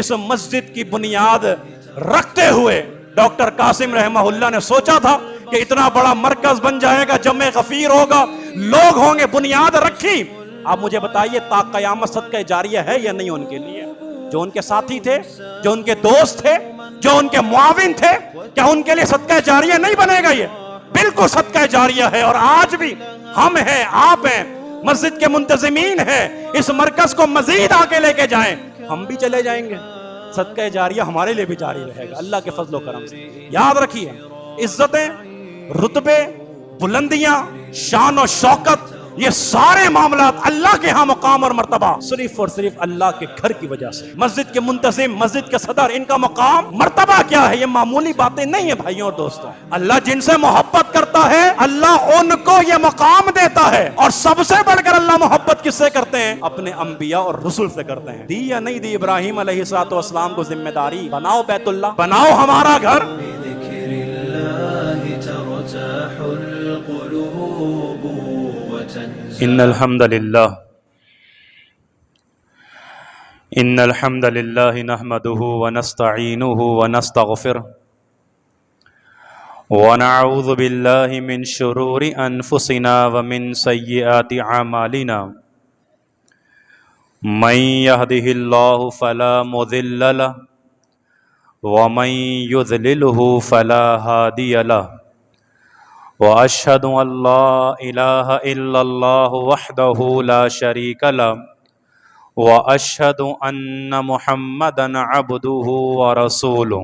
اس مسجد کی بنیاد رکھتے ہوئے ڈاکٹر قاسم رحمہ اللہ نے سوچا تھا کہ اتنا بڑا مرکز بن جائے گا، جمع غفیر ہوگا، لوگ ہوں گے، بنیاد رکھی۔ آپ مجھے بتائیے تا قیامت صدقہ جاریہ ہے یا نہیں ان کے لیے؟ جو ان کے ساتھی تھے، جو ان کے دوست تھے، جو ان کے معاون تھے، کیا ان کے لیے صدقہ جاریہ نہیں بنے گا؟ یہ بالکل صدقہ جاریہ ہے۔ اور آج بھی ہم ہیں، آپ ہیں، مسجد کے منتظمین ہیں، اس مرکز کو مزید آگے لے کے جائیں، ہم بھی چلے جائیں گے، صدقہ جاریہ ہمارے لیے بھی جاری رہے گا اللہ کے فضل و کرم سے۔ یاد رکھیے، عزتیں، رتبے، بلندیاں، شان و شوکت، یہ سارے معاملات اللہ کے ہاں مقام اور مرتبہ صرف اور صرف اللہ کے گھر کی وجہ سے۔ مسجد کے منتظم، مسجد کے صدر، ان کا مقام مرتبہ کیا ہے؟ یہ معمولی باتیں نہیں ہیں بھائیوں اور دوستوں۔ اللہ جن سے محبت کرتا ہے اللہ ان کو یہ مقام دیتا ہے، اور سب سے بڑھ کر اللہ محبت کس سے کرتے ہیں؟ اپنے انبیاء اور رسول سے کرتے ہیں۔ دی یا نہیں دی ابراہیم علیہ السلام کو ذمہ داری؟ بناؤ بیت اللہ، بناؤ ہمارا گھر۔ ان الحمد للہ نحمده ونستعینه ونستغفره ونعوذ باللہ من شرور انفسنا ومن سیئات اعمالنا من يهده اللہ فلا مضل له ومن يضلله فلا هادی له واشهد ان لا الہ الا اللہ وحدہ لا شریک له واشهد ان محمدا عبده ورسوله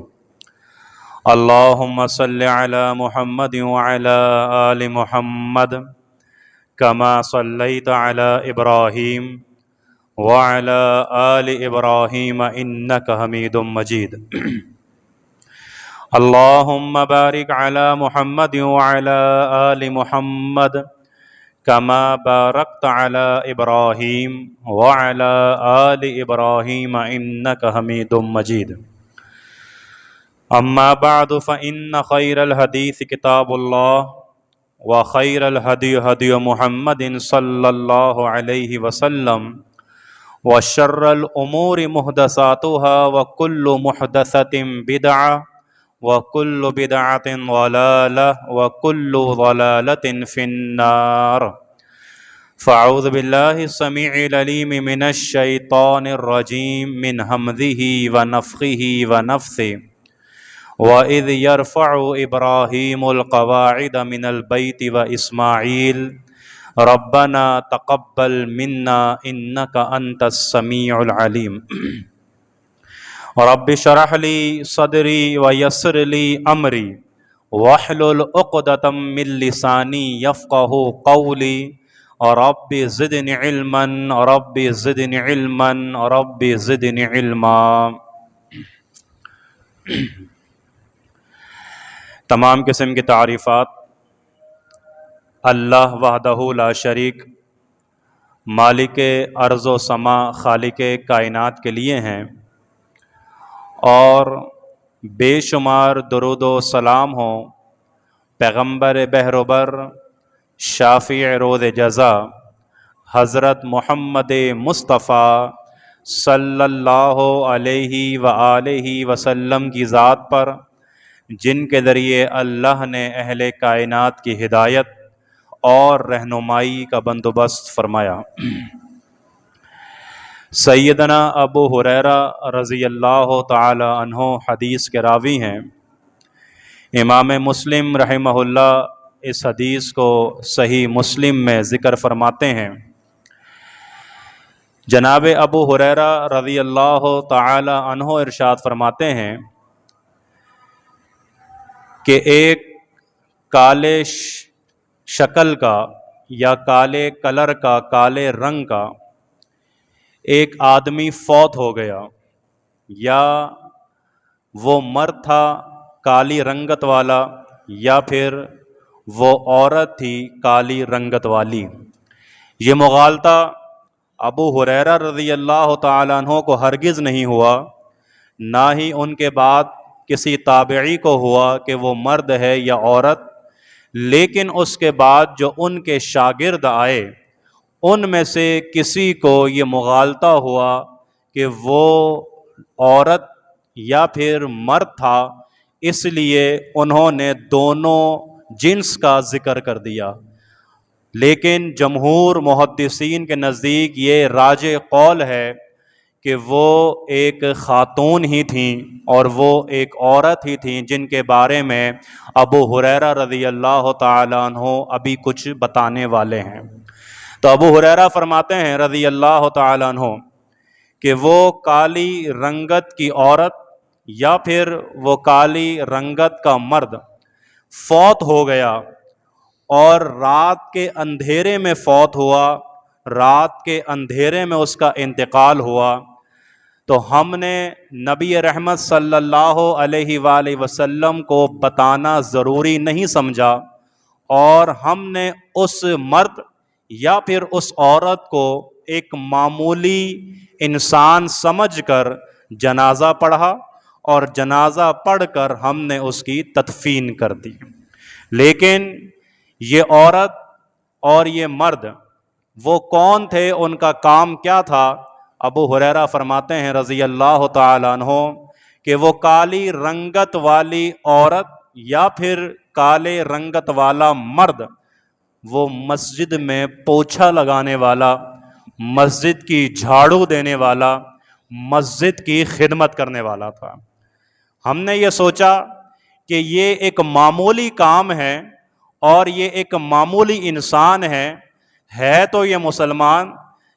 اللهم صل على محمد وعلى آل محمد كما صليت على إبراهيم وعلى آل إبراهيم إنك حميد مجيد اللهم بارك على محمد وعلى آل محمد كما باركت على إبراهيم وعلى آل إبراهيم إنك حميد مجيد أما بعد فإن خير الحديث كتاب الله وخير الهدي هدي محمد صلى الله عليه وسلم وشر الأمور محدثاتها وكل محدثة بدعة وكل بدعة ضلالة وكل ضلالة في النار فأعوذ بالله السميع العليم من الشيطان الرجيم من همزه ونفخه ونفثه وَإِذْ يَرْفَعُ إِبْرَاهِيمُ الْقَوَاعِدَ مِنَ الْبَيْتِ وَإِسْمَاعِيلُ رَبَّنَا تَقَبَّلْ مِنَّا إِنَّكَ أَنْتَ السَّمِيعُ الْعَلِيمُ رَبِّ اشْرَحْ لِي صَدْرِي وَيَسِّرْ لِي أَمْرِي وَاحْلُلْ عُقْدَةً مِّن لِّسَانِي يَفْقَهُوا قَوْلِي رَبِّ زِدْنِ عِلْمًا رَبِّ زِدْنِ عِلْمًا رَبِّ زِدْنِ عِلْمًا۔ تمام قسم کی تعریفات اللہ وحدہ لا شریک، مالک ارض و سما، خالق کائنات کے لیے ہیں، اور بے شمار درود و سلام ہوں پیغمبر بحر شافع روز جزا حضرت محمد مصطفیٰ صلی اللہ علیہ وآلہ وسلم کی ذات پر، جن کے ذریعے اللہ نے اہل کائنات کی ہدایت اور رہنمائی کا بندوبست فرمایا۔ سیدنا ابو ہریرہ رضی اللہ تعالی عنہ حدیث کے راوی ہیں۔ امام مسلم رحمہ اللہ اس حدیث کو صحیح مسلم میں ذکر فرماتے ہیں۔ جناب ابو ہریرہ رضی اللہ تعالی عنہ ارشاد فرماتے ہیں کہ ایک کالے شکل کا یا کالے کلر کا، کالے رنگ کا ایک آدمی فوت ہو گیا، یا وہ مرد تھا کالی رنگت والا، یا پھر وہ عورت تھی کالی رنگت والی۔ یہ مغالطہ ابو ہریرہ رضی اللہ تعالیٰ عنہ کو ہرگز نہیں ہوا، نہ ہی ان کے بعد کسی تابعی کو ہوا کہ وہ مرد ہے یا عورت، لیکن اس کے بعد جو ان کے شاگرد آئے ان میں سے کسی کو یہ مغالطہ ہوا کہ وہ عورت یا پھر مرد تھا، اس لیے انہوں نے دونوں جنس کا ذکر کر دیا۔ لیکن جمہور محدثین کے نزدیک یہ راجح قول ہے کہ وہ ایک خاتون ہی تھیں اور وہ ایک عورت ہی تھیں، جن کے بارے میں ابو ہریرہ رضی اللہ تعالیٰ عنہ ابھی کچھ بتانے والے ہیں۔ تو ابو ہریرہ فرماتے ہیں رضی اللہ تعالیٰ عنہ کہ وہ کالی رنگت کی عورت یا پھر وہ کالی رنگت کا مرد فوت ہو گیا اور رات کے اندھیرے میں فوت ہوا، رات کے اندھیرے میں اس کا انتقال ہوا، تو ہم نے نبی رحمت صلی اللہ علیہ وآلہ وسلم کو بتانا ضروری نہیں سمجھا، اور ہم نے اس مرد یا پھر اس عورت کو ایک معمولی انسان سمجھ کر جنازہ پڑھا، اور جنازہ پڑھ کر ہم نے اس کی تدفین کر دی۔ لیکن یہ عورت اور یہ مرد وہ کون تھے، ان کا کام کیا تھا؟ ابو ہریرہ فرماتے ہیں رضی اللہ تعالیٰ عنہ کہ وہ کالی رنگت والی عورت یا پھر کالے رنگت والا مرد وہ مسجد میں پوچھا لگانے والا، مسجد کی جھاڑو دینے والا، مسجد کی خدمت کرنے والا تھا۔ ہم نے یہ سوچا کہ یہ ایک معمولی کام ہے اور یہ ایک معمولی انسان ہے تو یہ مسلمان،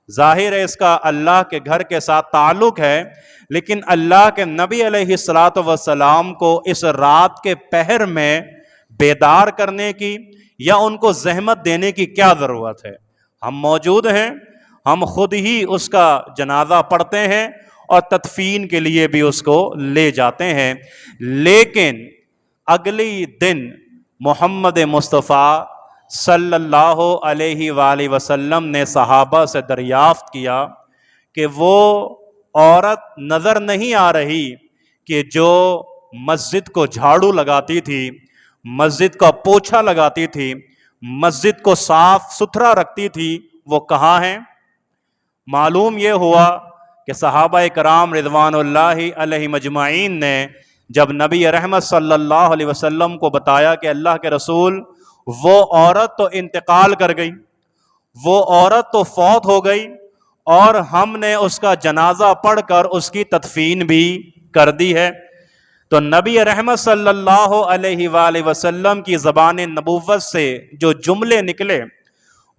ظاہر ہے اس کا اللہ کے گھر کے ساتھ تعلق ہے، لیکن اللہ کے نبی علیہ الصلاۃ والسلام کو اس رات کے پہر میں بیدار کرنے کی یا ان کو زحمت دینے کی کیا ضرورت ہے؟ ہم موجود ہیں، ہم خود ہی اس کا جنازہ پڑھتے ہیں اور تدفین کے لیے بھی اس کو لے جاتے ہیں۔ لیکن اگلی دن محمد مصطفیٰ صلی اللہ علیہ وآلہ وسلم نے صحابہ سے دریافت کیا کہ وہ عورت نظر نہیں آ رہی کہ جو مسجد کو جھاڑو لگاتی تھی، مسجد کا پوچھا لگاتی تھی، مسجد کو صاف ستھرا رکھتی تھی، وہ کہاں ہیں؟ معلوم یہ ہوا کہ صحابہ کرام رضوان اللہ علیہ مجمعین نے جب نبی رحمت صلی اللہ علیہ وسلم کو بتایا کہ اللہ کے رسول وہ عورت تو انتقال کر گئی، وہ عورت تو فوت ہو گئی، اور ہم نے اس کا جنازہ پڑھ کر اس کی تدفین بھی کر دی ہے، تو نبی رحمت صلی اللہ علیہ وآلہ وسلم کی زبان نبوت سے جو جملے نکلے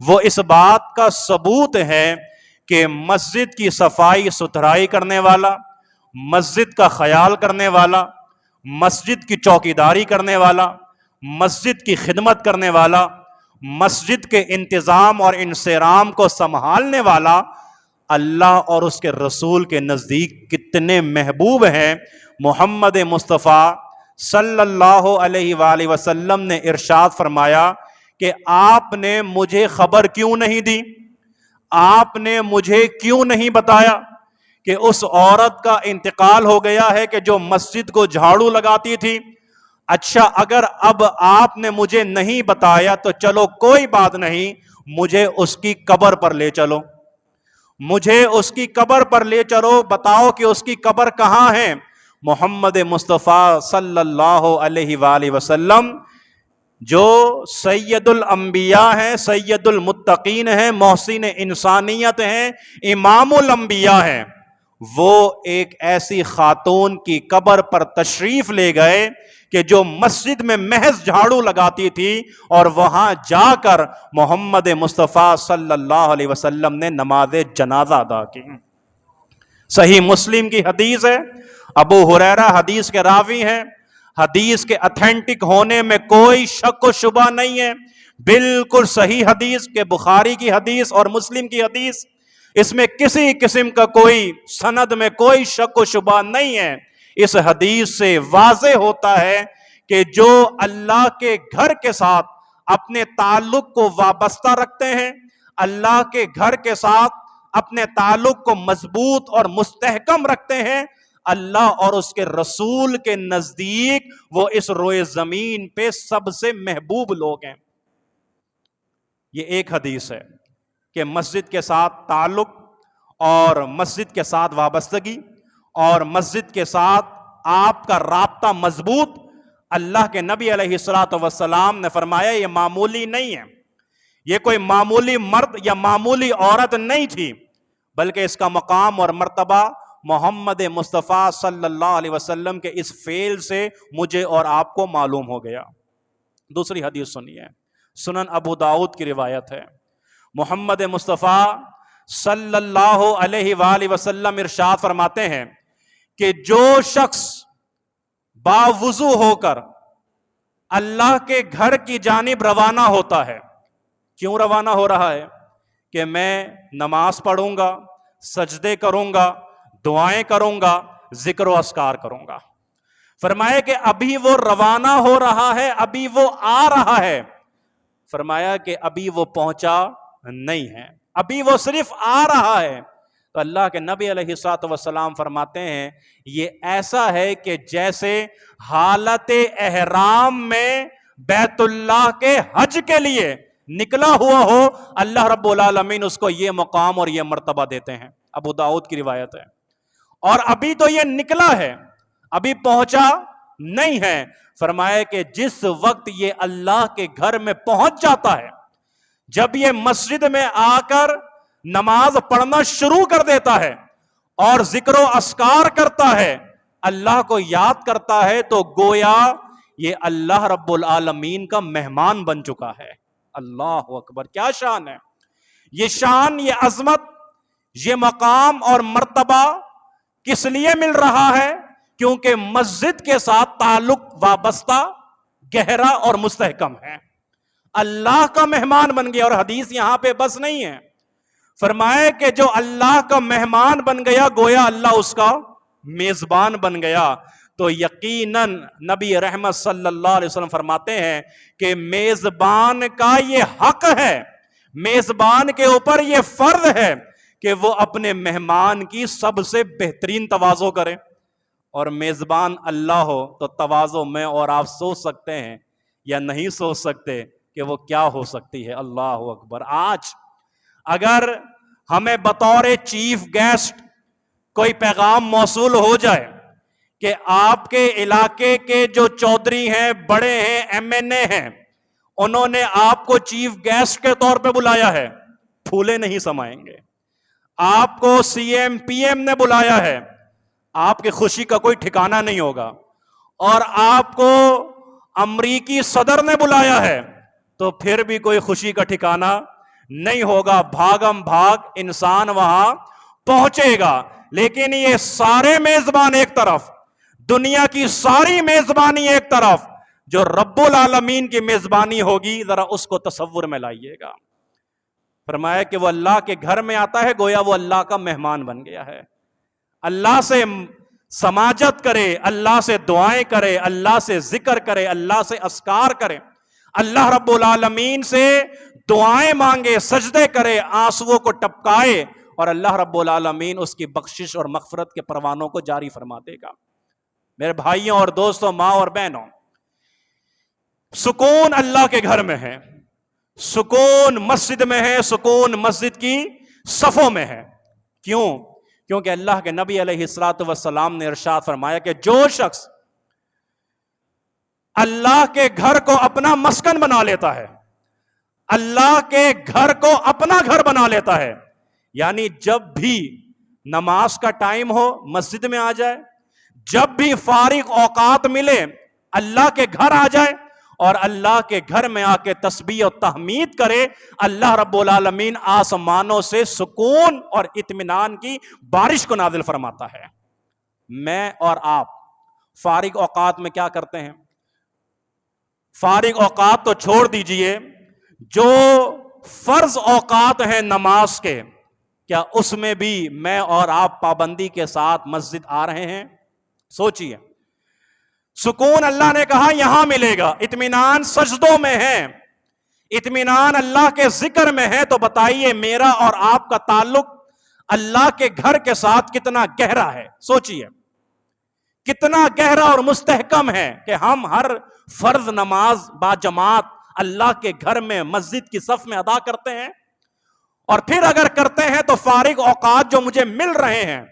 وہ اس بات کا ثبوت ہے کہ مسجد کی صفائی ستھرائی کرنے والا، مسجد کا خیال کرنے والا، مسجد کی چوکیداری کرنے والا، مسجد کی خدمت کرنے والا، مسجد کے انتظام اور انصرام کو سنبھالنے والا اللہ اور اس کے رسول کے نزدیک کتنے محبوب ہیں۔ محمد مصطفیٰ صلی اللہ علیہ وآلہ وسلم نے ارشاد فرمایا کہ آپ نے مجھے خبر کیوں نہیں دی، آپ نے مجھے کیوں نہیں بتایا کہ اس عورت کا انتقال ہو گیا ہے کہ جو مسجد کو جھاڑو لگاتی تھی؟ اچھا، اگر اب آپ نے مجھے نہیں بتایا تو چلو کوئی بات نہیں، مجھے اس کی قبر پر لے چلو، مجھے اس کی قبر پر لے چلو، بتاؤ کہ اس کی قبر کہاں ہے۔ محمد مصطفیٰ صلی اللہ علیہ وآلہ وسلم جو سید الانبیاء ہیں، سید المتقین ہیں، محسن انسانیت ہیں، امام الانبیاء ہیں، وہ ایک ایسی خاتون کی قبر پر تشریف لے گئے کہ جو مسجد میں محض جھاڑو لگاتی تھی، اور وہاں جا کر محمد مصطفیٰ صلی اللہ علیہ وسلم نے نماز جنازہ ادا کی۔ صحیح مسلم کی حدیث ہے، ابو ہریرہ حدیث کے راوی ہیں، حدیث کے اتھینٹک ہونے میں کوئی شک و شبہ نہیں ہے، بالکل صحیح حدیث کہ بخاری کی حدیث اور مسلم کی حدیث، اس میں کسی قسم کا کوئی سند میں کوئی شک و شبہ نہیں ہے۔ اس حدیث سے واضح ہوتا ہے کہ جو اللہ کے گھر کے ساتھ اپنے تعلق کو وابستہ رکھتے ہیں، اللہ کے گھر کے ساتھ اپنے تعلق کو مضبوط اور مستحکم رکھتے ہیں، اللہ اور اس کے رسول کے نزدیک وہ اس روئے زمین پہ سب سے محبوب لوگ ہیں۔ یہ ایک حدیث ہے کہ مسجد کے ساتھ تعلق اور مسجد کے ساتھ وابستگی اور مسجد کے ساتھ آپ کا رابطہ مضبوط، اللہ کے نبی علیہ الصلوۃ والسلام نے فرمایا یہ معمولی نہیں ہے، یہ کوئی معمولی مرد یا معمولی عورت نہیں تھی، بلکہ اس کا مقام اور مرتبہ محمد مصطفیٰ صلی اللہ علیہ وسلم کے اس فعل سے مجھے اور آپ کو معلوم ہو گیا۔ دوسری حدیث سنیے، سنن ابو داؤد کی روایت ہے، محمد مصطفیٰ صلی اللہ علیہ وآلہ وسلم ارشاد فرماتے ہیں کہ جو شخص باوضو ہو کر اللہ کے گھر کی جانب روانہ ہوتا ہے، کیوں روانہ ہو رہا ہے؟ کہ میں نماز پڑھوں گا، سجدے کروں گا، دعائیں کروں گا، ذکر و اذکار کروں گا۔ فرمایا کہ ابھی وہ روانہ ہو رہا ہے، ابھی وہ آ رہا ہے، فرمایا کہ ابھی وہ پہنچا نہیں ہے، ابھی وہ صرف آ رہا ہے۔ تو اللہ کے نبی علیہ الصلوۃ والسلام فرماتے ہیں یہ ایسا ہے کہ جیسے حالت احرام میں بیت اللہ کے حج کے لیے نکلا ہوا ہو، اللہ رب العالمین اس کو یہ مقام اور یہ مرتبہ دیتے ہیں۔ ابو داؤد کی روایت ہے۔ اور ابھی تو یہ نکلا ہے، ابھی پہنچا نہیں ہے۔ فرمایا کہ جس وقت یہ اللہ کے گھر میں پہنچ جاتا ہے، جب یہ مسجد میں آ کر نماز پڑھنا شروع کر دیتا ہے اور ذکر و اذکار کرتا ہے، اللہ کو یاد کرتا ہے، تو گویا یہ اللہ رب العالمین کا مہمان بن چکا ہے۔ اللہ اکبر، کیا شان ہے! یہ شان، یہ عظمت، یہ مقام اور مرتبہ کس لیے مل رہا ہے؟ کیونکہ مسجد کے ساتھ تعلق وابستہ، گہرا اور مستحکم ہے، اللہ کا مہمان بن گیا۔ اور حدیث یہاں پہ بس نہیں ہے، فرمائے کہ جو اللہ کا مہمان بن گیا گویا اللہ اس کا میزبان بن گیا۔ تو یقیناً نبی رحمت صلی اللہ علیہ وسلم فرماتے ہیں کہ میزبان کا یہ حق ہے، میزبان کے اوپر یہ فرض ہے کہ وہ اپنے مہمان کی سب سے بہترین تواضع کرے۔ اور میزبان اللہ ہو تو تواضع میں اور آپ سوچ سکتے ہیں یا نہیں سوچ سکتے کہ وہ کیا ہو سکتی ہے۔ اللہ اکبر! آج اگر ہمیں بطور چیف گیسٹ کوئی پیغام موصول ہو جائے کہ آپ کے علاقے کے جو چودھری ہیں، بڑے ہیں، ایم این اے ہیں، انہوں نے آپ کو چیف گیسٹ کے طور پہ بلایا ہے، پھولے نہیں سمائیں گے۔ آپ کو سی ایم پی ایم نے بلایا ہے، آپ کی خوشی کا کوئی ٹھکانہ نہیں ہوگا۔ اور آپ کو امریکی صدر نے بلایا ہے تو پھر بھی کوئی خوشی کا ٹھکانہ نہیں ہوگا، بھاگم بھاگ انسان وہاں پہنچے گا۔ لیکن یہ سارے میزبان ایک طرف، دنیا کی ساری میزبانی ایک طرف، جو رب العالمین کی میزبانی ہوگی ذرا اس کو تصور میں لائیے گا۔ فرمایا کہ وہ اللہ کے گھر میں آتا ہے گویا وہ اللہ کا مہمان بن گیا ہے، اللہ سے سماجت کرے، اللہ سے دعائیں کرے، اللہ سے ذکر کرے، اللہ سے اذکار کرے، اللہ رب العالمین سے دعائیں مانگے، سجدے کرے، آنسوؤں کو ٹپکائے، اور اللہ رب العالمین اس کی بخشش اور مغفرت کے پروانوں کو جاری فرما دے گا۔ میرے بھائیوں اور دوستوں، ماں اور بہنوں، سکون اللہ کے گھر میں ہے، سکون مسجد میں ہے، سکون مسجد کی صفوں میں ہے۔ کیوں؟ کیونکہ اللہ کے نبی علیہ الصلوۃ والسلام نے ارشاد فرمایا کہ جو شخص اللہ کے گھر کو اپنا مسکن بنا لیتا ہے، اللہ کے گھر کو اپنا گھر بنا لیتا ہے، یعنی جب بھی نماز کا ٹائم ہو مسجد میں آ جائے، جب بھی فارغ اوقات ملے اللہ کے گھر آ جائے اور اللہ کے گھر میں آ کے تسبیح و تحمید کرے، اللہ رب العالمین آسمانوں سے سکون اور اطمینان کی بارش کو نازل فرماتا ہے۔ میں اور آپ فارغ اوقات میں کیا کرتے ہیں؟ فارغ اوقات تو چھوڑ دیجئے، جو فرض اوقات ہیں نماز کے، کیا اس میں بھی میں اور آپ پابندی کے ساتھ مسجد آ رہے ہیں؟ سوچئے۔ سکون اللہ نے کہا یہاں ملے گا، اطمینان سجدوں میں ہے، اطمینان اللہ کے ذکر میں ہے، تو بتائیے میرا اور آپ کا تعلق اللہ کے گھر کے ساتھ کتنا گہرا ہے؟ سوچئے کتنا گہرا اور مستحکم ہے کہ ہم ہر فرض نماز با جماعت اللہ کے گھر میں مسجد کی صف میں ادا کرتے ہیں، اور پھر اگر کرتے ہیں تو فارغ اوقات جو مجھے مل رہے ہیں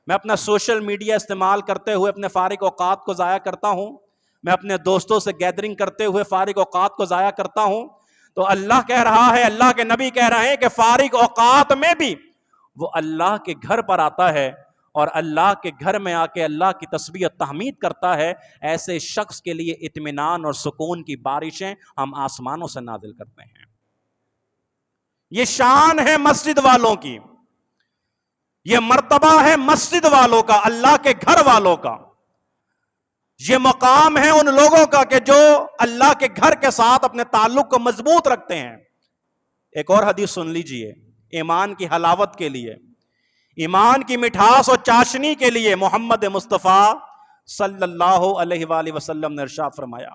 میں اپنا سوشل میڈیا استعمال کرتے ہوئے اپنے فارغ اوقات کو ضائع کرتا ہوں، میں اپنے دوستوں سے گیدرنگ کرتے ہوئے فارغ اوقات کو ضائع کرتا ہوں، تو اللہ کہہ رہا ہے، اللہ کے نبی کہہ رہے ہیں کہ فارغ اوقات میں بھی وہ اللہ کے گھر پر آتا ہے اور اللہ کے گھر میں آ کے اللہ کی تسبیح و تحمید کرتا ہے، ایسے شخص کے لیے اطمینان اور سکون کی بارشیں ہم آسمانوں سے نازل کرتے ہیں۔ یہ شان ہے مسجد والوں کی، یہ مرتبہ ہے مسجد والوں کا، اللہ کے گھر والوں کا، یہ مقام ہے ان لوگوں کا کہ جو اللہ کے گھر کے ساتھ اپنے تعلق کو مضبوط رکھتے ہیں۔ ایک اور حدیث سن لیجئے، ایمان کی حلاوت کے لیے، ایمان کی مٹھاس اور چاشنی کے لیے محمد مصطفیٰ صلی اللہ علیہ وآلہ وسلم نے ارشاد فرمایا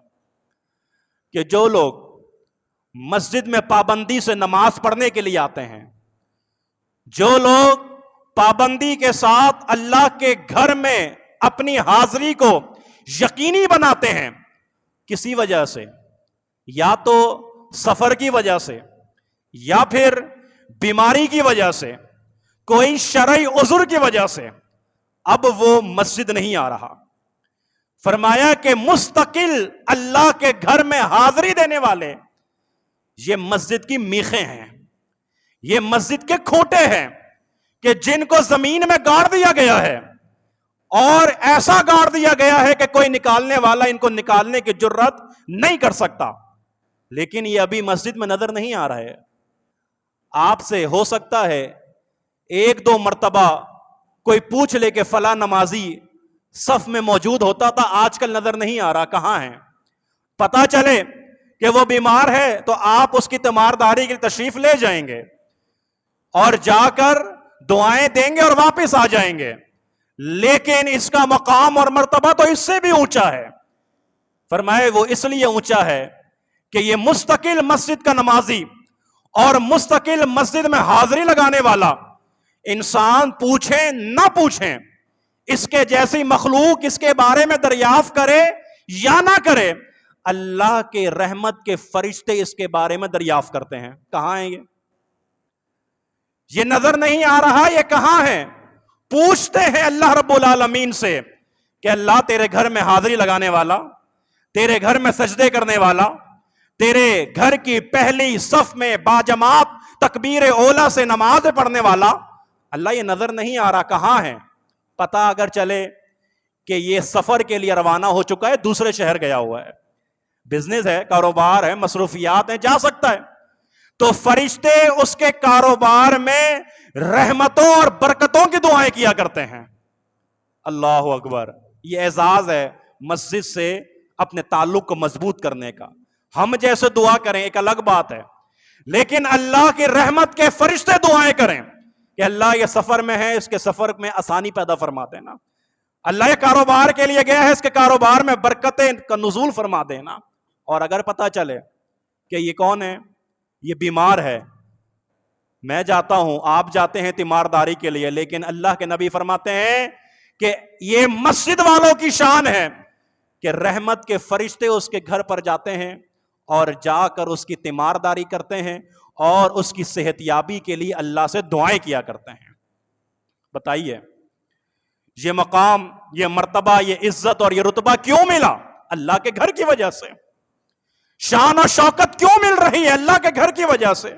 کہ جو لوگ مسجد میں پابندی سے نماز پڑھنے کے لیے آتے ہیں، جو لوگ پابندی کے ساتھ اللہ کے گھر میں اپنی حاضری کو یقینی بناتے ہیں، کسی وجہ سے، یا تو سفر کی وجہ سے، یا پھر بیماری کی وجہ سے، کوئی شرعی عذر کی وجہ سے، اب وہ مسجد نہیں آ رہا، فرمایا کہ مستقل اللہ کے گھر میں حاضری دینے والے یہ مسجد کی میخیں ہیں، یہ مسجد کے کھوٹے ہیں کہ جن کو زمین میں گاڑ دیا گیا ہے، اور ایسا گاڑ دیا گیا ہے کہ کوئی نکالنے والا ان کو نکالنے کی جرات نہیں کر سکتا، لیکن یہ ابھی مسجد میں نظر نہیں آ رہا ہے۔ آپ سے ہو سکتا ہے ایک دو مرتبہ کوئی پوچھ لے کہ فلاں نمازی صف میں موجود ہوتا تھا، آج کل نظر نہیں آ رہا، کہاں ہے؟ پتا چلے کہ وہ بیمار ہے تو آپ اس کی تیمارداری کی تشریف لے جائیں گے اور جا کر دعائیں دیں گے اور واپس آ جائیں گے، لیکن اس کا مقام اور مرتبہ تو اس سے بھی اونچا ہے۔ فرمائے وہ اس لیے اونچا ہے کہ یہ مستقل مسجد کا نمازی اور مستقل مسجد میں حاضری لگانے والا انسان پوچھیں نہ پوچھیں، اس کے جیسی مخلوق اس کے بارے میں دریافت کرے یا نہ کرے، اللہ کے رحمت کے فرشتے اس کے بارے میں دریافت کرتے ہیں۔ کہاں ہیں یہ نظر نہیں آ رہا، یہ کہاں ہے؟ پوچھتے ہیں اللہ رب العالمین سے کہ اللہ تیرے گھر میں حاضری لگانے والا، تیرے گھر میں سجدے کرنے والا، تیرے گھر کی پہلی صف میں باجماعت تکبیر اولا سے نماز پڑھنے والا، اللہ یہ نظر نہیں آ رہا، کہاں ہے؟ پتہ اگر چلے کہ یہ سفر کے لیے روانہ ہو چکا ہے، دوسرے شہر گیا ہوا ہے، بزنس ہے، کاروبار ہے، مصروفیات ہیں، جا سکتا ہے، تو فرشتے اس کے کاروبار میں رحمتوں اور برکتوں کی دعائیں کیا کرتے ہیں۔ اللہ اکبر، یہ اعزاز ہے مسجد سے اپنے تعلق کو مضبوط کرنے کا۔ ہم جیسے دعا کریں ایک الگ بات ہے، لیکن اللہ کی رحمت کے فرشتے دعائیں کریں کہ اللہ یہ سفر میں ہے، اس کے سفر میں آسانی پیدا فرما دینا، اللہ یہ کاروبار کے لیے گیا ہے، اس کے کاروبار میں برکتیں کا نزول فرما دینا۔ اور اگر پتا چلے کہ یہ کون ہے، یہ بیمار ہے، میں جاتا ہوں، آپ جاتے ہیں تیمارداری کے لیے، لیکن اللہ کے نبی فرماتے ہیں کہ یہ مسجد والوں کی شان ہے کہ رحمت کے فرشتے اس کے گھر پر جاتے ہیں اور جا کر اس کی تیمارداری کرتے ہیں اور اس کی صحت یابی کے لیے اللہ سے دعائیں کیا کرتے ہیں۔ بتائیے یہ مقام، یہ مرتبہ، یہ عزت اور یہ رتبہ کیوں ملا؟ اللہ کے گھر کی وجہ سے۔ شان اور شوکت کیوں مل رہی ہے؟ اللہ کے گھر کی وجہ سے۔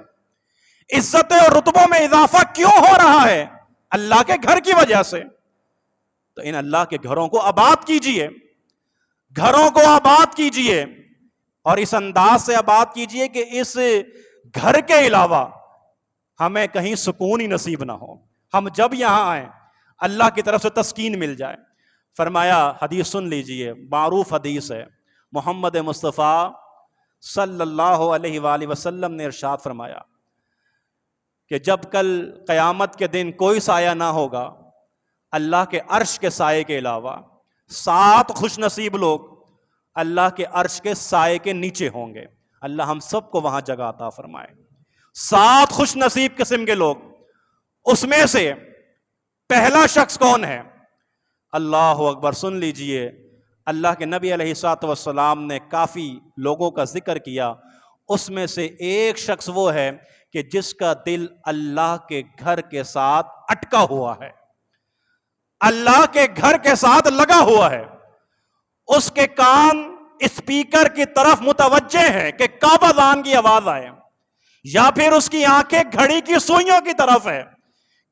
عزت اور رتبوں میں اضافہ کیوں ہو رہا ہے؟ اللہ کے گھر کی وجہ سے۔ تو ان اللہ کے گھروں کو آباد کیجئے، گھروں کو آباد کیجئے، اور اس انداز سے آباد کیجئے کہ اس گھر کے علاوہ ہمیں کہیں سکون ہی نصیب نہ ہو، ہم جب یہاں آئیں اللہ کی طرف سے تسکین مل جائے۔ فرمایا، حدیث سن لیجئے، معروف حدیث ہے، محمد مصطفیٰ صلی اللہ علیہ وآلہ وسلم نے ارشاد فرمایا کہ جب کل قیامت کے دن کوئی سایہ نہ ہوگا اللہ کے عرش کے سائے کے علاوہ، 7 خوش نصیب لوگ اللہ کے عرش کے سائے کے نیچے ہوں گے۔ اللہ ہم سب کو وہاں جگہ عطا فرمائے۔ 7 خوش نصیب قسم کے لوگ، اس میں سے پہلا شخص کون ہے؟ اللہ اکبر، سن لیجئے، اللہ کے نبی علیہ الصلوۃ والسلام نے کافی لوگوں کا ذکر کیا، اس میں سے ایک شخص وہ ہے کہ جس کا دل اللہ کے گھر کے ساتھ اٹکا ہوا ہے۔ اللہ کے گھر کے ساتھ لگا ہوا ہے، اس کے کان اسپیکر کی طرف متوجہ ہیں کہ کعبہ اذان کی آواز آئے، یا پھر اس کی آنکھیں گھڑی کی سوئیوں کی طرف ہے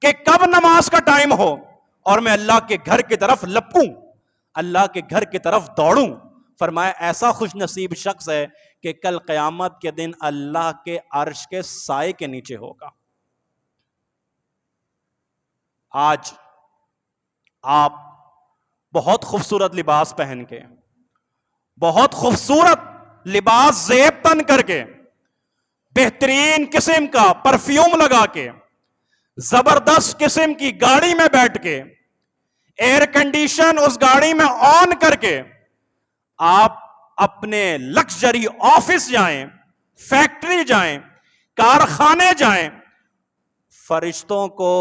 کہ کب نماز کا ٹائم ہو اور میں اللہ کے گھر کی طرف لپکوں، اللہ کے گھر کی طرف دوڑوں۔ فرمایا ایسا خوش نصیب شخص ہے کہ کل قیامت کے دن اللہ کے عرش کے سائے کے نیچے ہوگا۔ آج آپ بہت خوبصورت لباس پہن کے، بہت خوبصورت لباس زیب تن کر کے، بہترین قسم کا پرفیوم لگا کے، زبردست قسم کی گاڑی میں بیٹھ کے، ایئر کنڈیشن اس گاڑی میں آن کر کے آپ اپنے لگژری آفس جائیں، فیکٹری جائیں، کارخانے جائیں، فرشتوں کو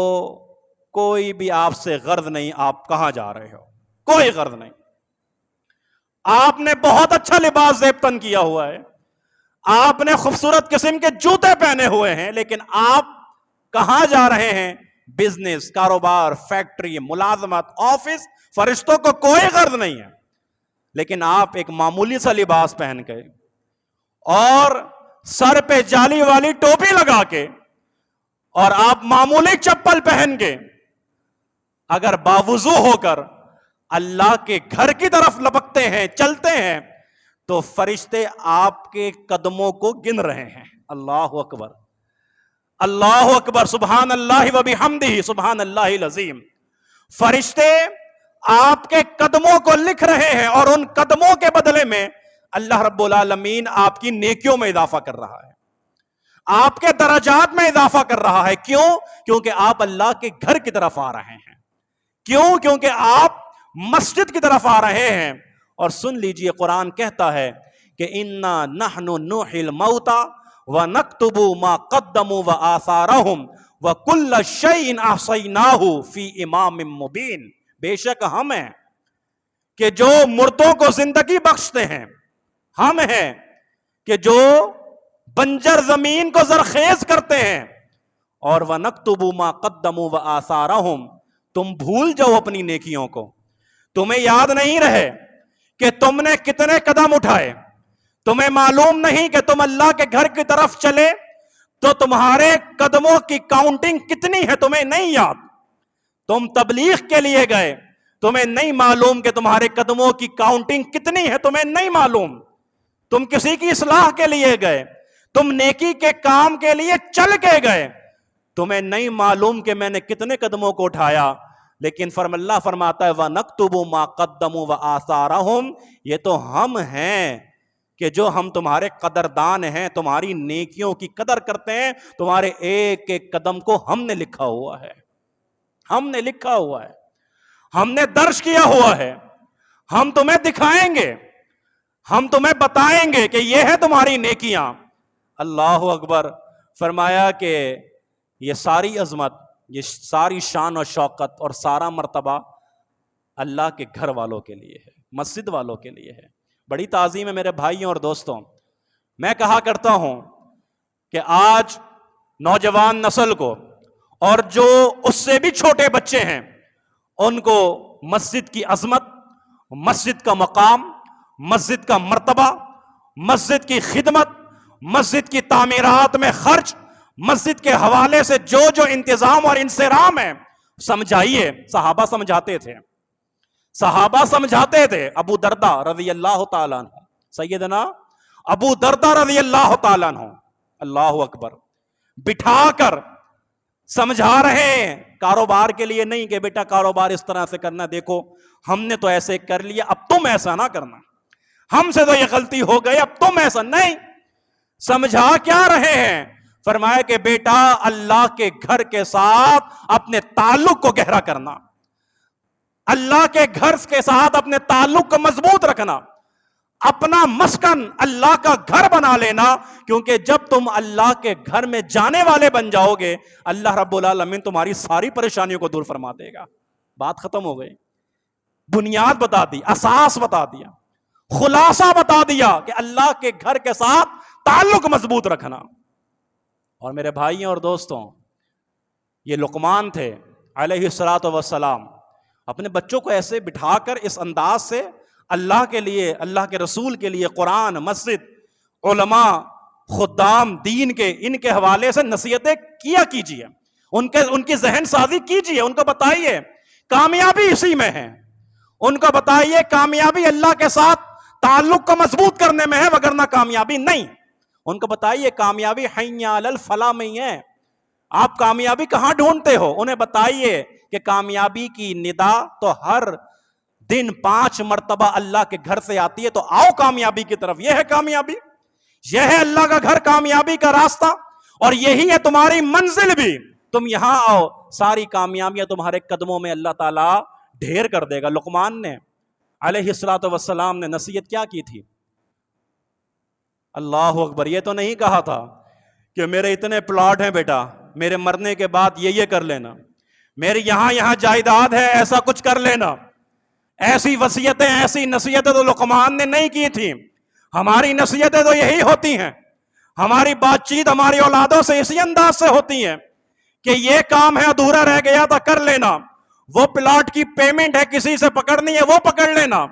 کوئی بھی آپ سے غرض نہیں آپ کہاں جا رہے ہو، کوئی غرض نہیں۔ آپ نے بہت اچھا لباس زیب تن کیا ہوا ہے، آپ نے خوبصورت قسم کے جوتے پہنے ہوئے ہیں، لیکن آپ کہاں جا رہے ہیں؟ بزنس، کاروبار، فیکٹری، ملازمت، آفس، فرشتوں کو کوئی غرض نہیں ہے۔ لیکن آپ ایک معمولی سا لباس پہن کے اور سر پہ جالی والی ٹوپی لگا کے اور آپ معمولی چپل پہن کے اگر باوضو ہو کر اللہ کے گھر کی طرف لپکتے ہیں، چلتے ہیں، تو فرشتے آپ کے قدموں کو گن رہے ہیں۔ اللہ اکبر، اللہ اکبر، سبحان اللہ و بحمدہ، سبحان اللہ العظیم۔ فرشتے آپ کے قدموں کو لکھ رہے ہیں اور ان قدموں کے بدلے میں اللہ رب العالمین آپ کی نیکیوں میں اضافہ کر رہا ہے، آپ کے درجات میں اضافہ کر رہا ہے۔ کیوں؟ کیونکہ آپ اللہ کے گھر کی طرف آ رہے ہیں۔ کیوں؟ کیونکہ آپ مسجد کی طرف آ رہے ہیں۔ اور سن لیجئے، قرآن کہتا ہے کہ اِنَّا نَحْنُ نُحْيِي الْمَوْتَى وَنَكْتُبُ مَا قَدَّمُوا وَآثَارَهُمْ وَكُلَّ شَيْءٍ أَحْصَيْنَاهُ فِي إِمَامٍ مُبِينٍ۔ بے شک ہم ہیں کہ جو مردوں کو زندگی بخشتے ہیں، ہم ہیں کہ جو بنجر زمین کو زرخیز کرتے ہیں، اور وَنَكْتُبُ مَا قَدَّمُوا وَآثَارَهُمْ۔ تم بھول جاؤ اپنی نیکیوں کو، تمہیں یاد نہیں رہے کہ تم نے کتنے قدم اٹھائے، تمہیں معلوم نہیں کہ تم اللہ کے گھر کی طرف چلے تو تمہارے قدموں کی کاؤنٹنگ کتنی ہے، تمہیں نہیں یاد۔ تم تبلیغ کے لیے گئے، تمہیں نہیں معلوم کہ تمہارے قدموں کی کاؤنٹنگ کتنی ہے، تمہیں نہیں معلوم۔ تم کسی کی اصلاح کے لیے گئے، تم نیکی کے کام کے لیے چل کے گئے، تمہیں نہیں معلوم کہ میں نے کتنے قدموں کو اٹھایا۔ لیکن اللہ فرماتا ہے وَنَكْتُبُ مَا قَدَّمُوا وَآثَارَهُمْ۔ یہ تو ہم ہیں کہ جو ہم تمہارے قدردان ہیں، تمہاری نیکیوں کی قدر کرتے ہیں، تمہارے ایک ایک قدم کو ہم نے لکھا ہوا ہے، ہم نے لکھا ہوا ہے، ہم نے درج کیا ہوا ہے۔ ہم تمہیں دکھائیں گے، ہم تمہیں بتائیں گے کہ یہ ہے تمہاری نیکیاں۔ اللہ اکبر۔ فرمایا کہ یہ ساری عظمت، یہ ساری شان و شوکت اور سارا مرتبہ اللہ کے گھر والوں کے لیے ہے، مسجد والوں کے لیے ہے۔ بڑی تعظیم ہے میرے بھائیوں اور دوستوں۔ میں کہا کرتا ہوں کہ آج نوجوان نسل کو اور جو اس سے بھی چھوٹے بچے ہیں ان کو مسجد کی عظمت، مسجد کا مقام، مسجد کا مرتبہ، مسجد کی خدمت، مسجد کی تعمیرات میں خرچ، مسجد کے حوالے سے جو جو انتظام اور انصرام ہے سمجھائیے۔ صحابہ سمجھاتے تھے، صحابہ سمجھاتے تھے۔ ابو دردہ رضی اللہ تعالیٰ عنہ، سیدنا ابو دردہ رضی اللہ تعالیٰ عنہ، اللہ اکبر، بٹھا کر سمجھا رہے ہیں۔ کاروبار کے لیے نہیں کہ بیٹا کاروبار اس طرح سے کرنا، دیکھو ہم نے تو ایسے کر لیا، اب تم ایسا نہ کرنا، ہم سے تو یہ غلطی ہو گئی، اب تم ایسا نہیں۔ سمجھا کیا رہے ہیں؟ فرمایا کہ بیٹا اللہ کے گھر کے ساتھ اپنے تعلق کو گہرا کرنا، اللہ کے گھر کے ساتھ اپنے تعلق کو مضبوط رکھنا، اپنا مسکن اللہ کا گھر بنا لینا، کیونکہ جب تم اللہ کے گھر میں جانے والے بن جاؤ گے اللہ رب العالمین تمہاری ساری پریشانیوں کو دور فرما دے گا۔ بات ختم ہو گئی، بنیاد بتا دی، اساس بتا دیا، خلاصہ بتا دیا کہ اللہ کے گھر کے ساتھ تعلق مضبوط رکھنا۔ اور میرے بھائیوں اور دوستوں، یہ لقمان تھے علیہ الصلوۃ والسلام، اپنے بچوں کو ایسے بٹھا کر اس انداز سے اللہ کے لیے، اللہ کے رسول کے لیے، قرآن، مسجد، علماء، خدام دین کے، ان کے حوالے سے نصیحتیں کیا کیجیے، ان کی ذہن سازی کیجیے، ان کو بتائیے کامیابی اسی میں ہے، ان کو بتائیے کامیابی اللہ کے ساتھ تعلق کو مضبوط کرنے میں ہے، وگرنہ کامیابی نہیں۔ ان کو بتائیے کامیابی حی علی الفلاح میں ہی ہے، آپ کامیابی کہاں ڈھونڈتے ہو؟ انہیں بتائیے کہ کامیابی کی ندا تو ہر دن 5 مرتبہ اللہ کے گھر سے آتی ہے، تو آؤ کامیابی کی طرف، یہ ہے کامیابی، یہ ہے اللہ کا گھر، کامیابی کا راستہ، اور یہی ہے تمہاری منزل بھی، تم یہاں آؤ، ساری کامیابیاں تمہارے قدموں میں اللہ تعالیٰ ڈھیر کر دے گا۔ لقمان نے علیہ السلام نے نصیحت کیا کی تھی؟ اللہ اکبر، یہ تو نہیں کہا تھا کہ میرے اتنے پلاٹ ہیں بیٹا، میرے مرنے کے بعد یہ کر لینا، میری یہاں جائیداد ہے، ایسا کچھ کر لینا، ایسی وصیتیں، ایسی نصیحتیں تو لقمان نے نہیں کی تھی۔ ہماری نصیحتیں تو یہی ہوتی ہیں، ہماری بات چیت ہماری اولادوں سے اسی انداز سے ہوتی ہے کہ یہ کام ہے ادھورا رہ گیا تھا کر لینا، وہ پلاٹ کی پیمنٹ ہے کسی سے پکڑنی ہے وہ پکڑ لینا۔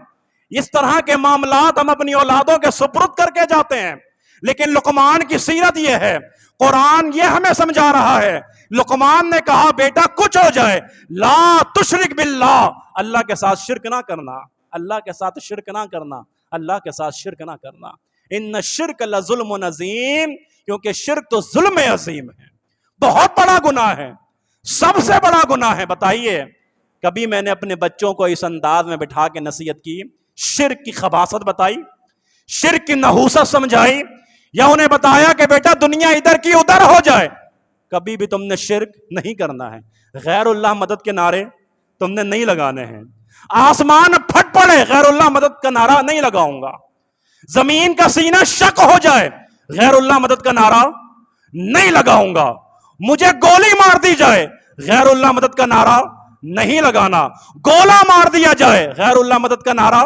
اس طرح کے معاملات ہم اپنی اولادوں کے سپرد کر کے جاتے ہیں، لیکن لقمان کی سیرت یہ ہے، قرآن یہ ہمیں سمجھا رہا ہے۔ لقمان نے کہا بیٹا کچھ ہو جائے، لا تشرک باللہ، اللہ کے ساتھ شرک نہ کرنا، اللہ کے ساتھ شرک نہ کرنا، اللہ کے ساتھ شرک نہ کرنا۔ ان الشرک لظلم عظیم، کیونکہ شرک تو ظلم عظیم ہے، بہت بڑا گناہ ہے، سب سے بڑا گناہ ہے۔ بتائیے کبھی میں نے اپنے بچوں کو اس انداز میں بٹھا کے نصیحت کی، شرک کی خباثت بتائی، شرک کی نحوست سمجھائی، یا انہیں بتایا کہ بیٹا دنیا ادھر کی ادھر ہو جائے؟ کبھی بھی تم نے شرک نہیں کرنا ہے۔ غیر اللہ مدد کے نعرے تم نے نہیں لگانے ہیں، آسمان پھٹ پڑے غیر اللہ مدد کا نعرہ نہیں لگاؤں گا، زمین کا سینہ شق ہو جائے غیر اللہ مدد کا نعرہ نہیں لگاؤں گا، مجھے گولی مار دی جائے غیر اللہ مدد کا نعرہ نہیں لگانا، گولا مار دیا جائے غیر اللہ مدد کا نعرہ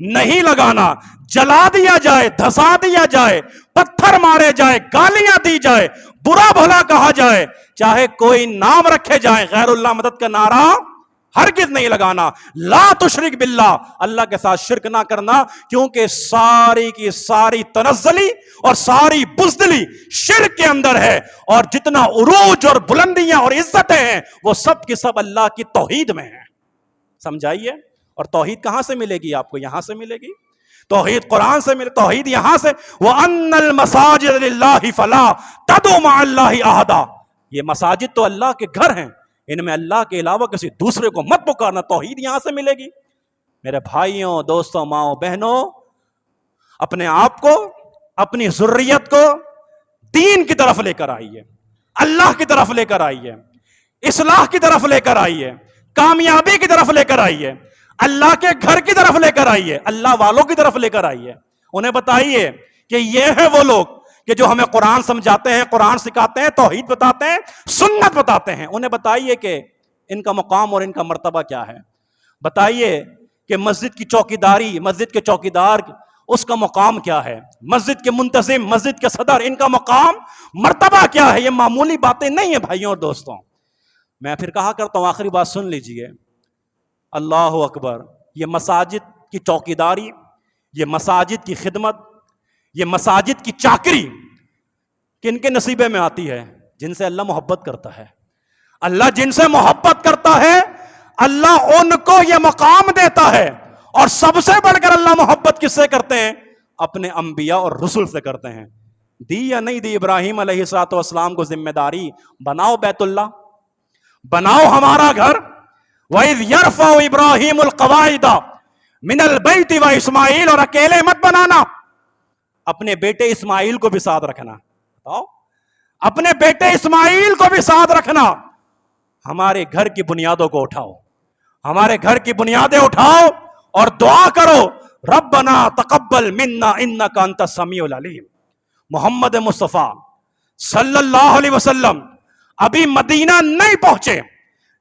نہیں لگانا، جلا دیا جائے، دھسا دیا جائے، پتھر مارے جائے، گالیاں دی جائے، برا بھلا کہا جائے، چاہے کوئی نام رکھے جائیں، غیر اللہ مدد کا نعرہ ہرگز نہیں لگانا۔ لا تشرک باللہ، اللہ کے ساتھ شرک نہ کرنا، کیونکہ ساری کی ساری تنزلی اور ساری بزدلی شرک کے اندر ہے، اور جتنا عروج اور بلندیاں اور عزتیں ہیں وہ سب کی سب اللہ کی توحید میں ہیں۔ سمجھائیے، اور توحید کہاں سے ملے گی آپ کو؟ یہاں سے ملے گی، توحید قرآن سے ملے، توحید یہاں سے، وَأَنَّ الْمَسَاجِدَ لِلَّهِ فَلَا تَدْعُوا مَعَ اللَّهِ أَحَدًا، یہ مساجد تو اللہ کے گھر ہیں، ان میں اللہ کے علاوہ کسی دوسرے کو مت پکارنا، توحید یہاں سے ملے گی۔ میرے بھائیوں، دوستوں، ماؤں، بہنوں، اپنے آپ کو، اپنی ذریت کو دین کی طرف لے کر آئیے، اللہ کی طرف لے کر آئیے، اصلاح کی طرف لے کر آئیے، کامیابی کی طرف لے کر آئیے، اللہ کے گھر کی طرف لے کر آئیے، اللہ والوں کی طرف لے کر آئیے۔ انہیں بتائیے کہ یہ ہے وہ لوگ کہ جو ہمیں قرآن سمجھاتے ہیں، قرآن سکھاتے ہیں، توحید بتاتے ہیں، سنت بتاتے ہیں۔ انہیں بتائیے کہ ان کا مقام اور ان کا مرتبہ کیا ہے۔ بتائیے کہ مسجد کی چوکیداری، مسجد کے چوکیدار، اس کا مقام کیا ہے، مسجد کے منتظم، مسجد کے صدر، ان کا مقام مرتبہ کیا ہے۔ یہ معمولی باتیں نہیں ہیں بھائیوں اور دوستوں۔ میں پھر کہا کرتا ہوں، آخری بات سن لیجئے، اللہ اکبر، یہ مساجد کی چوکیداری، یہ مساجد کی خدمت، یہ مساجد کی چاکری کن کے نصیبے میں آتی ہے؟ جن سے اللہ محبت کرتا ہے۔ اللہ جن سے محبت کرتا ہے، اللہ ان کو یہ مقام دیتا ہے، اور سب سے بڑھ کر اللہ محبت کس سے کرتے ہیں؟ اپنے انبیاء اور رسل سے کرتے ہیں۔ دی یا نہیں دی ابراہیم علیہ السلام کو ذمہ داری، بناؤ بیت اللہ، بناؤ ہمارا گھر۔ وَإِذْ يَرْفَعُ إِبْرَاهِيمُ الْقَوَاعِدَ مِنَ الْبَيْتِ وَإِسْمَاعِيلُ، اور اکیلے مت بنانا، اپنے بیٹے اسماعیل کو بھی ساتھ رکھنا۔ اپنے بیٹے اسماعیل کو بھی ساتھ رکھنا۔ ہمارے گھر کی بنیادوں کو اٹھاؤ، ہمارے گھر کی بنیادیں اٹھاؤ، اور دعا کرو، ربنا تقبل منا انک انت السمیع العلیم۔ محمد مصطفیٰ صلی اللہ علیہ وسلم ابھی مدینہ نہیں پہنچے،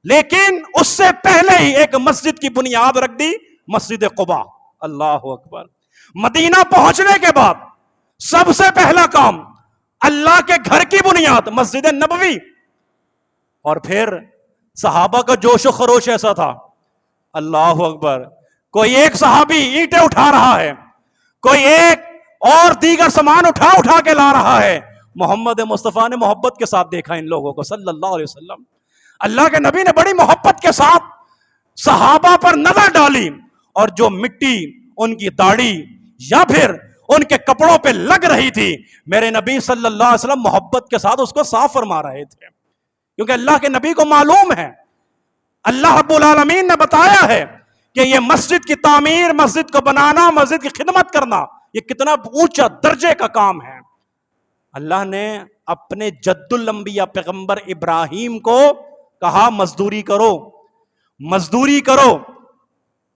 لیکن اس سے پہلے ہی ایک مسجد کی بنیاد رکھ دی، مسجد قباء۔ اللہ اکبر۔ مدینہ پہنچنے کے بعد سب سے پہلا کام، اللہ کے گھر کی بنیاد، مسجد نبوی۔ اور پھر صحابہ کا جوش و خروش ایسا تھا اللہ اکبر. کوئی ایک صحابی اینٹیں اٹھا رہا ہے, کوئی ایک اور دیگر سامان اٹھا کے لا رہا ہے. محمد مصطفیٰ نے محبت کے ساتھ دیکھا ان لوگوں کو صلی اللہ علیہ وسلم. اللہ کے نبی نے بڑی محبت کے ساتھ صحابہ پر نظر ڈالی, اور جو مٹی ان کی داڑھی یا پھر ان کے کپڑوں پہ لگ رہی تھی, میرے نبی صلی اللہ علیہ وسلم محبت کے ساتھ اس کو صاف فرما رہے تھے, کیونکہ اللہ کے نبی کو معلوم ہے, اللہ رب العالمین نے بتایا ہے کہ یہ مسجد کی تعمیر, مسجد کو بنانا, مسجد کی خدمت کرنا, یہ کتنا اونچا درجے کا کام ہے. اللہ نے اپنے جد الانبیاء پیغمبر ابراہیم کو کہا مزدوری کرو, مزدوری کرو,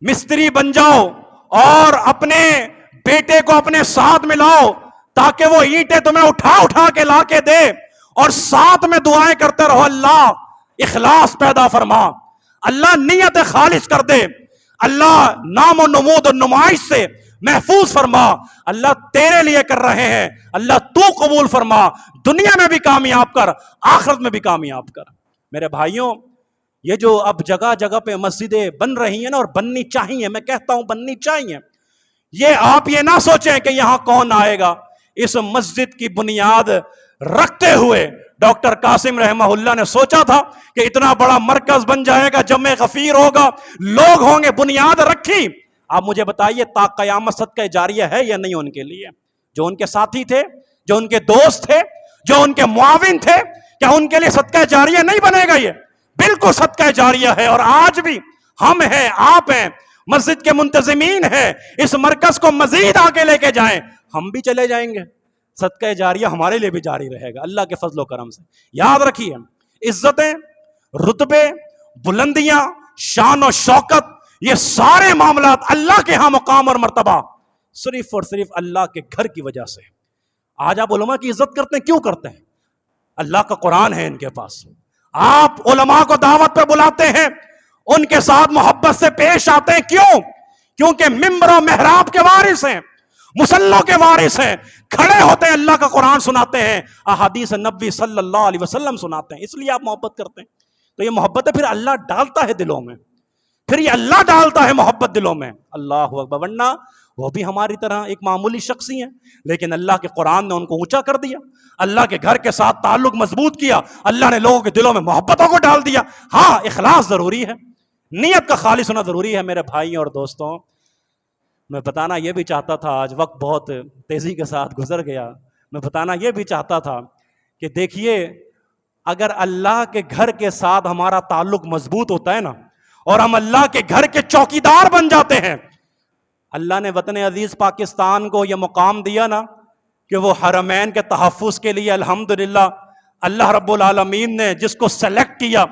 مستری بن جاؤ, اور اپنے بیٹے کو اپنے ساتھ ملاؤ تاکہ وہ اینٹیں تمہیں اٹھا کے لا کے دے, اور ساتھ میں دعائیں کرتے رہو, اللہ اخلاص پیدا فرما, اللہ نیت خالص کر دے, اللہ نام و نمود و نمائش سے محفوظ فرما, اللہ تیرے لیے کر رہے ہیں, اللہ تو قبول فرما, دنیا میں بھی کامیاب کر, آخرت میں بھی کامیاب کر. میرے بھائیوں, یہ جو اب جگہ جگہ پہ مسجدیں بن رہی ہیں نا, اور بننی چاہیے, میں کہتا ہوں بننی چاہیے, یہ آپ یہ نہ سوچیں کہ یہاں کون آئے گا. اس مسجد کی بنیاد رکھتے ہوئے ڈاکٹر قاسم رحمہ اللہ نے سوچا تھا کہ اتنا بڑا مرکز بن جائے گا, جمع غفیر ہوگا, لوگ ہوں گے, بنیاد رکھی. آپ مجھے بتائیے تا قیامت صدقہ جاریہ ہے یا نہیں ان کے لیے؟ جو ان کے ساتھی تھے, جو ان کے دوست تھے, جو ان کے معاون تھے, کیا ان کے لیے صدقہ جاریہ نہیں بنے گا؟ یہ بالکل صدقہ جاریہ ہے. اور آج بھی ہم ہیں, آپ ہیں, مسجد کے منتظمین ہیں, اس مرکز کو مزید آگے لے کے جائیں, ہم بھی چلے جائیں گے, صدقہ جاریہ ہمارے لیے بھی جاری رہے گا اللہ کے فضل و کرم سے. یاد رکھیے, عزتیں, رتبے, بلندیاں, شان و شوکت, یہ سارے معاملات اللہ کے ہاں مقام اور مرتبہ صرف اور صرف اللہ کے گھر کی وجہ سے. آج آپ علماء کی عزت کرتے ہیں, کیوں کرتے ہیں؟ اللہ کا قرآن ہے ان کے پاس. آپ علماء کو دعوت پہ بلاتے ہیں, ان کے ساتھ محبت سے پیش آتے ہیں, کیوں؟ کیونکہ ممبر و محراب کے وارث ہیں, مسلوں کے وارث ہیں, کھڑے ہوتے ہیں, اللہ کا قرآن سناتے ہیں, احادیث نبی صلی اللہ علیہ وسلم سناتے ہیں, اس لیے آپ محبت کرتے ہیں. تو یہ محبت ہے پھر اللہ ڈالتا ہے دلوں میں, پھر یہ اللہ ڈالتا ہے محبت دلوں میں. اللہ اکبر. ورنہ وہ بھی ہماری طرح ایک معمولی شخص ہی ہیں, لیکن اللہ کے قرآن نے ان کو اونچا کر دیا, اللہ کے گھر کے ساتھ تعلق مضبوط کیا, اللہ نے لوگوں کے دلوں میں محبتوں کو ڈال دیا. ہاں, اخلاص ضروری ہے, نیت کا خالص ہونا ضروری ہے. میرے بھائی اور دوستوں, میں بتانا یہ بھی چاہتا تھا, آج وقت بہت تیزی کے ساتھ گزر گیا, میں بتانا یہ بھی چاہتا تھا کہ دیکھیے, اگر اللہ کے گھر کے ساتھ ہمارا تعلق مضبوط ہوتا ہے نا, اور ہم اللہ کے گھر کے چوکیدار بن جاتے ہیں, اللہ نے وطن عزیز پاکستان کو یہ مقام دیا نا کہ وہ حرمین کے تحفظ کے لیے الحمدللہ اللہ رب العالمین نے جس کو سلیکٹ کیا,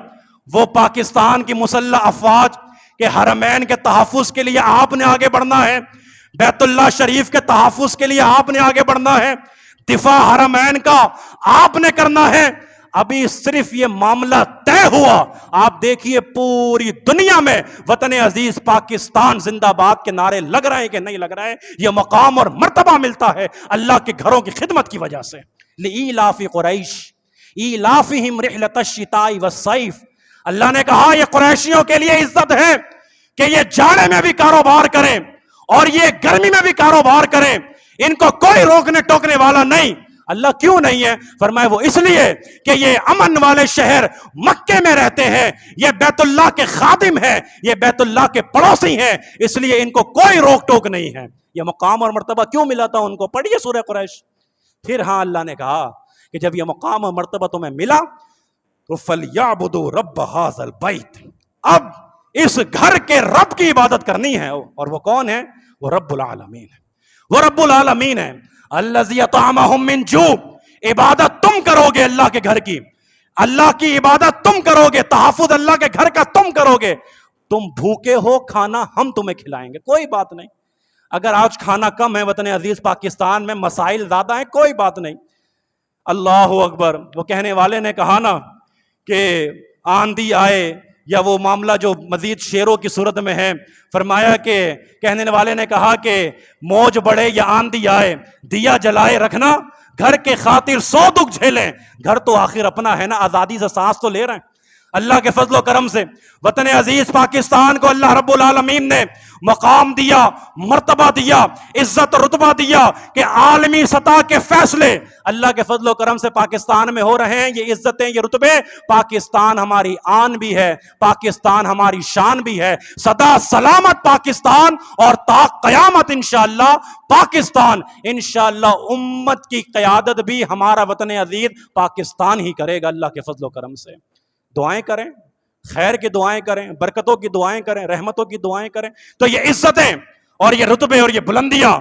وہ پاکستان کی مسلح افواج کہ حرمین کے تحفظ کے لیے آپ نے آگے بڑھنا ہے, بیت اللہ شریف کے تحفظ کے لیے آپ نے آگے بڑھنا ہے, دفاع حرمین کا آپ نے کرنا ہے. ابھی صرف یہ معاملہ طے ہوا, آپ دیکھیے پوری دنیا میں وطن عزیز پاکستان زندہ باد کے نعرے لگ رہے ہیں کہ نہیں لگ رہے ہیں. یہ مقام اور مرتبہ ملتا ہے اللہ کے گھروں کی خدمت کی وجہ سے. لإیلاف قریش ایلافہم رحلۃ الشتاء والصیف, اللہ نے کہا یہ قریشیوں کے لیے عزت ہے کہ یہ جاڑے میں بھی کاروبار کریں اور یہ گرمی میں بھی کاروبار کریں, ان کو کوئی روکنے ٹوکنے والا نہیں. اللہ کیوں نہیں ہے؟ فرمایا وہ اس لیے کہ یہ امن والے شہر مکے میں رہتے ہیں, یہ بیت اللہ کے خادم ہیں, یہ بیت اللہ کے پڑوسی ہیں, اس لیے ان کو کوئی روک ٹوک نہیں ہے. یہ مقام اور مرتبہ کیوں ملا تھا ان کو؟ پڑھیے سورہ قریش. پھر ہاں اللہ نے کہا کہ جب یہ مقام اور مرتبہ تمہیں ملا تو فَلْيَعْبُدُوا رَبَّ هَذَا الْبَيْتِ, اب اس گھر کے رب کی عبادت کرنی ہے. اور وہ کون ہے؟ وہ رب العالمین ہے, وہ رب العالمین ہے. الذی اطعمہم من جوع, عبادت تم کرو گے اللہ کے گھر کی, اللہ کی عبادت تم کرو گے, تحفظ اللہ کے گھر کا تم کرو گے. تم بھوکے ہو, کھانا ہم تمہیں کھلائیں گے, کوئی بات نہیں. اگر آج کھانا کم ہے وطن عزیز پاکستان میں, مسائل زیادہ ہیں, کوئی بات نہیں. اللہ اکبر. وہ کہنے والے نے کہا نا کہ آندھی آئے, یا وہ معاملہ جو مزید شعروں کی صورت میں ہے, فرمایا کہ کہنے والے نے کہا کہ موج بڑھے یا آندھی آئے, دیا جلائے رکھنا, گھر کے خاطر 100 دکھ جھیلیں. گھر تو آخر اپنا ہے نا, آزادی سے سانس تو لے رہے ہیں, اللہ کے فضل و کرم سے وطن عزیز پاکستان کو اللہ رب العالمین نے مقام دیا، مرتبہ دیا، عزت و رتبہ دیا کہ عالمی سطح کے فیصلے اللہ کے فضل و کرم سے پاکستان میں ہو رہے ہیں۔ یہ عزتیں، یہ رتبے، پاکستان ہماری آن بھی ہے، پاکستان ہماری شان بھی ہے۔ سدا سلامت پاکستان، اور تا قیامت انشاءاللہ پاکستان، انشاءاللہ امت کی قیادت بھی ہمارا وطن عزیز پاکستان ہی کرے گا اللہ کے فضل و کرم سے۔ دعائیں کریں، خیر کی دعائیں کریں، برکتوں کی دعائیں کریں، رحمتوں کی دعائیں کریں، تو یہ عزتیں اور یہ رتبے اور یہ بلندیاں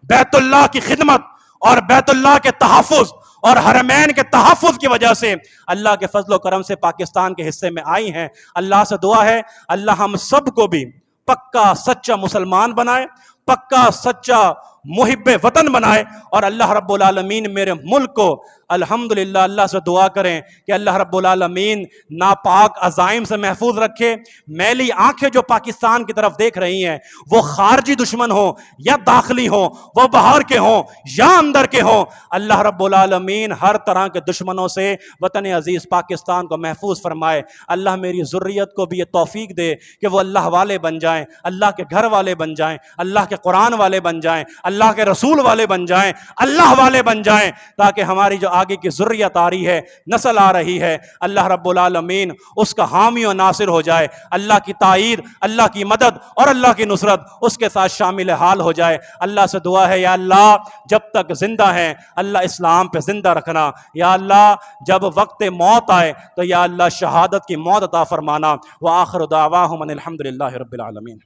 بیت اللہ کی خدمت اور بیت اللہ کے تحفظ اور حرمین کے تحفظ کی وجہ سے اللہ کے فضل و کرم سے پاکستان کے حصے میں آئی ہیں۔ اللہ سے دعا ہے اللہ ہم سب کو بھی پکا سچا مسلمان بنائے، پکا سچا محب وطن بنائے، اور اللہ رب العالمین میرے ملک کو الحمدللہ اللہ سے دعا کریں کہ اللہ رب العالمین ناپاک عزائم سے محفوظ رکھے۔ میلی آنکھیں جو پاکستان کی طرف دیکھ رہی ہیں، وہ خارجی دشمن ہوں یا داخلی ہوں، وہ باہر کے ہوں یا اندر کے ہوں، اللہ رب العالمین ہر طرح کے دشمنوں سے وطن عزیز پاکستان کو محفوظ فرمائے۔ اللہ میری ذریت کو بھی یہ توفیق دے کہ وہ اللہ والے بن جائیں، اللہ کے گھر والے بن جائیں، اللہ کے قرآن والے بن جائیں، اللہ کے رسول والے بن جائیں، اللہ والے بن جائیں، تاکہ ہماری جو آگے کی ذریت آ رہی ہے، نسل آ رہی ہے، اللہ رب العالمین اس کا حامی و ناصر ہو جائے، اللہ کی تائید، اللہ کی مدد اور اللہ کی نصرت اس کے ساتھ شامل حال ہو جائے۔ اللہ سے دعا ہے یا اللہ جب تک زندہ ہیں اللہ اسلام پہ زندہ رکھنا، یا اللہ جب وقت موت آئے تو یا اللہ شہادت کی موت عطا فرمانا۔ وآخر دعواہم ان الحمدللہ رب العالمین۔